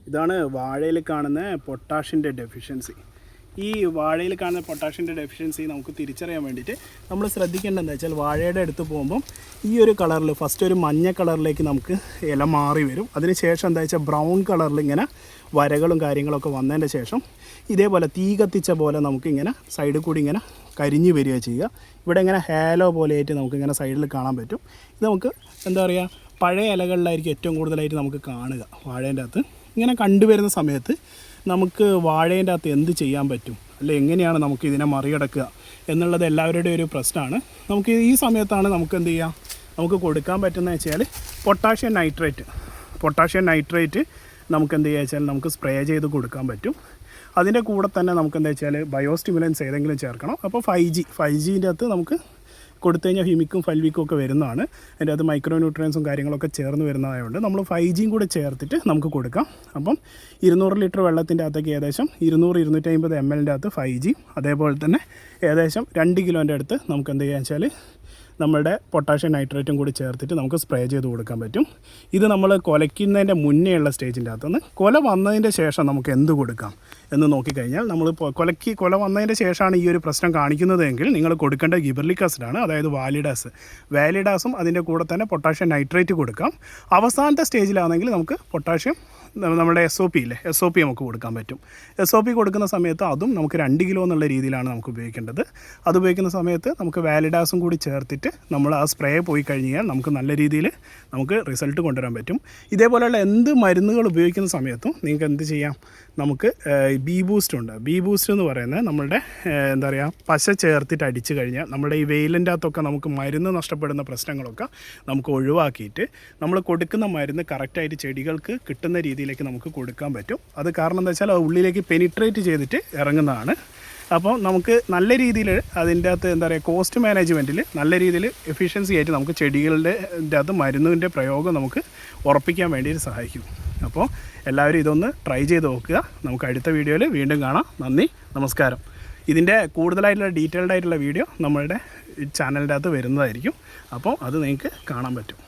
ഇതാണ് വാഴയിൽ കാണുന്ന പൊട്ടാഷിൻ്റെ ഡെഫിഷ്യൻസി. ഈ വാഴയിൽ കാണുന്ന പൊട്ടാഷിൻ്റെ ഡെഫിഷ്യൻസി നമുക്ക് തിരിച്ചറിയാൻ വേണ്ടിയിട്ട് നമ്മൾ ശ്രദ്ധിക്കേണ്ടത് എന്താ വെച്ചാൽ വാഴയുടെ അടുത്ത് പോകുമ്പം ഈ ഒരു കളറിൽ ഫസ്റ്റ് ഒരു മഞ്ഞ കളറിലേക്ക് നമുക്ക് ഇല മാറി വരും. അതിന് ശേഷം എന്താ വെച്ചാൽ ബ്രൗൺ കളറിൽ ഇങ്ങനെ വരകളും കാര്യങ്ങളൊക്കെ വന്നതിൻ്റെ ശേഷം ഇതേപോലെ തീ കത്തിച്ച പോലെ നമുക്കിങ്ങനെ സൈഡിൽ കൂടി ഇങ്ങനെ കരിഞ്ഞു വരിക ചെയ്യുക. ഇവിടെ ഇങ്ങനെ ഹാലോ പോലെയായിട്ട് നമുക്കിങ്ങനെ സൈഡിൽ കാണാൻ പറ്റും. ഇത് നമുക്ക് എന്താ പറയുക പഴയ ഇലകളിലായിരിക്കും ഏറ്റവും കൂടുതലായിട്ട് നമുക്ക് കാണുക. വാഴേൻ്റെ അകത്ത് ഇങ്ങനെ കണ്ടുവരുന്ന സമയത്ത് നമുക്ക് വാഴേൻ്റെ അകത്ത് എന്ത് ചെയ്യാൻ പറ്റും, അല്ലെ എങ്ങനെയാണ് നമുക്ക് ഇതിനെ മറികടക്കുക എന്നുള്ളത് എല്ലാവരുടെയും ഒരു പ്രശ്നമാണ്. നമുക്ക് ഈ സമയത്താണ് നമുക്ക് എന്ത് ചെയ്യാം, നമുക്ക് കൊടുക്കാൻ പറ്റുന്നത് വെച്ചാൽ പൊട്ടാഷ്യം നൈട്രേറ്റ് നമുക്ക് എന്ത് ചെയ്യുക വെച്ചാൽ നമുക്ക് സ്പ്രേ ചെയ്ത് കൊടുക്കാൻ പറ്റും. അതിൻ്റെ കൂടെ തന്നെ നമുക്ക് എന്താ വെച്ചാൽ ബയോസ്റ്റിമുലൻസ് ഏതെങ്കിലും ചേർക്കണം. അപ്പോൾ 5Gൻ്റെ അകത്ത് നമുക്ക് കൊടുത്തു കഴിഞ്ഞാൽ ഹ്യൂമിക്കും ഫൽവിക്കും ഒക്കെ വരുന്നതാണ്. അതിൻ്റെ അകത്ത് മൈക്രോ ന്യൂട്രിയൻസും കാര്യങ്ങളൊക്കെ ചേർന്ന് വരുന്നതായതുകൊണ്ട് നമ്മൾ 5Gയും കൂടെ ചേർത്തിട്ട് നമുക്ക് കൊടുക്കാം. അപ്പം 200 ലിറ്റർ വെള്ളത്തിൻ്റെ അകത്തേക്ക് ഏകദേശം 200-250 ml അകത്ത് 5G, അതേപോലെ തന്നെ ഏകദേശം 2 കിലോൻ്റെ അടുത്ത് നമുക്ക് എന്ത് ചെയ്യുക വെച്ചാൽ നമ്മളുടെ പൊട്ടാഷ്യം നൈട്രേറ്റും കൂടി ചേർത്തിട്ട് നമുക്ക് സ്പ്രേ ചെയ്ത് കൊടുക്കാൻ പറ്റും. ഇത് നമ്മൾ കുലയ്ക്കുന്നതിൻ്റെ മുന്നേ ഉള്ള സ്റ്റേജിൻ്റെ അകത്തുനിന്ന് കുല വന്നതിൻ്റെ ശേഷം നമുക്ക് എന്ത് കൊടുക്കാം എന്ന് നോക്കിക്കഴിഞ്ഞാൽ നമ്മൾ കുല വന്നതിൻ്റെ ശേഷമാണ് ഈ ഒരു പ്രശ്നം കാണിക്കുന്നതെങ്കിൽ നിങ്ങൾ കൊടുക്കേണ്ട ഗിബർലിക് ആസിഡാണ്, അതായത് വാലിഡാസും അതിൻ്റെ കൂടെ തന്നെ പൊട്ടാഷ്യം നൈട്രേറ്റ് കൊടുക്കാം. അവസാനത്തെ സ്റ്റേജിലാണെങ്കിൽ നമുക്ക് പൊട്ടാഷ്യം നമ്മുടെ SOP നമുക്ക് കൊടുക്കാൻ പറ്റും. SOP കൊടുക്കുന്ന സമയത്ത് അതും നമുക്ക് 2 കിലോ എന്നുള്ള രീതിയിലാണ് നമുക്ക് ഉപയോഗിക്കേണ്ടത്. അത് ഉപയോഗിക്കുന്ന സമയത്ത് നമുക്ക് വാലിഡാസും കൂടി ചേർത്തിട്ട് നമ്മൾ ആ സ്പ്രേ പോയി കഴിഞ്ഞാൽ നമുക്ക് നല്ല രീതിയിൽ നമുക്ക് റിസൾട്ട് കൊണ്ടുവരാൻ പറ്റും. ഇതേപോലെയുള്ള എന്ത് മരുന്നുകൾ ഉപയോഗിക്കുന്ന സമയത്തും നിങ്ങൾക്ക് എന്ത് ചെയ്യാം, നമുക്ക് ബി ബൂസ്റ്റ് എന്ന് പറയുന്നത് നമ്മളുടെ എന്താ പറയുക പശ ചേർത്തിട്ട് അടിച്ചു കഴിഞ്ഞാൽ നമ്മുടെ ഈ വെയിലിൻ്റെ അകത്തൊക്കെ നമുക്ക് മരുന്ന് നഷ്ടപ്പെടുന്ന പ്രശ്നങ്ങളൊക്കെ നമുക്ക് ഒഴിവാക്കിയിട്ട് നമ്മൾ കൊടുക്കുന്ന മരുന്ന് കറക്റ്റായിട്ട് ചെടികൾക്ക് കിട്ടുന്ന രീതിയിലേക്ക് നമുക്ക് കൊടുക്കാൻ പറ്റും. അത് കാരണം എന്താ വെച്ചാൽ അത് ഉള്ളിലേക്ക് പെനിട്രേറ്റ് ചെയ്തിട്ട് ഇറങ്ങുന്നതാണ്. അപ്പോൾ നമുക്ക് നല്ല രീതിയിൽ അതിൻ്റെ അകത്ത് എന്താ പറയുക കോസ്റ്റ് മാനേജ്മെൻറ്റിൽ നല്ല രീതിയിൽ എഫിഷ്യൻസി ആയിട്ട് നമുക്ക് ചെടികളുടെ അകത്ത് മരുന്നിൻ്റെ പ്രയോഗം നമുക്ക് ഉറപ്പിക്കാൻ വേണ്ടിയിട്ട് സഹായിക്കും. അപ്പോൾ എല്ലാവരും ഇതൊന്ന് ട്രൈ ചെയ്ത് നോക്കുക. നമുക്ക് അടുത്ത വീഡിയോയിൽ വീണ്ടും കാണാം. നന്ദി, നമസ്കാരം. ഇതിൻ്റെ കൂടുതലായിട്ടുള്ള ഡീറ്റെയിൽഡ് ആയിട്ടുള്ള വീഡിയോ നമ്മളുടെ ചാനലിൻ്റെ അകത്ത് വരുന്നതായിരിക്കും. അപ്പോൾ അത് നിങ്ങൾക്ക് കാണാൻ പറ്റും.